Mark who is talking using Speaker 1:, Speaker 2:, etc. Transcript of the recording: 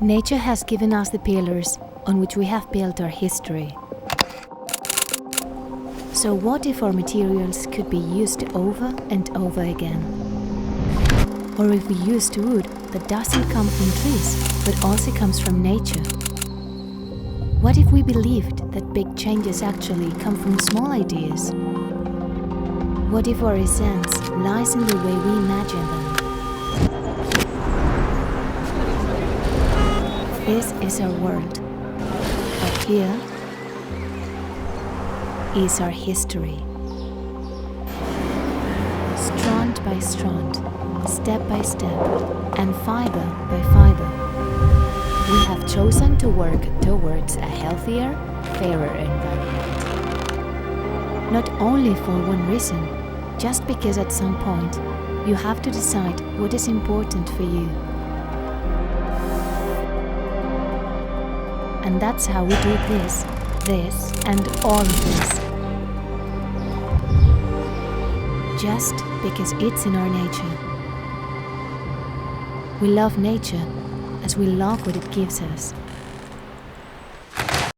Speaker 1: Nature has given us the pillars on which we have built our history. So what if our materials could be used over and over again? Or if we used wood that doesn't come from trees, but also comes from nature? What if we believed that big changes actually come from small ideas? What if our essence lies in the way we imagine them? This is our world, but here is our history. Strand by strand, step by step, and fiber by fiber, we have chosen to work towards a healthier, fairer environment. Not only for one reason, just because at some point you have to decide what is important for you. And that's how we do this, and all of this. Just because it's in our nature. We love nature as we love what it gives us.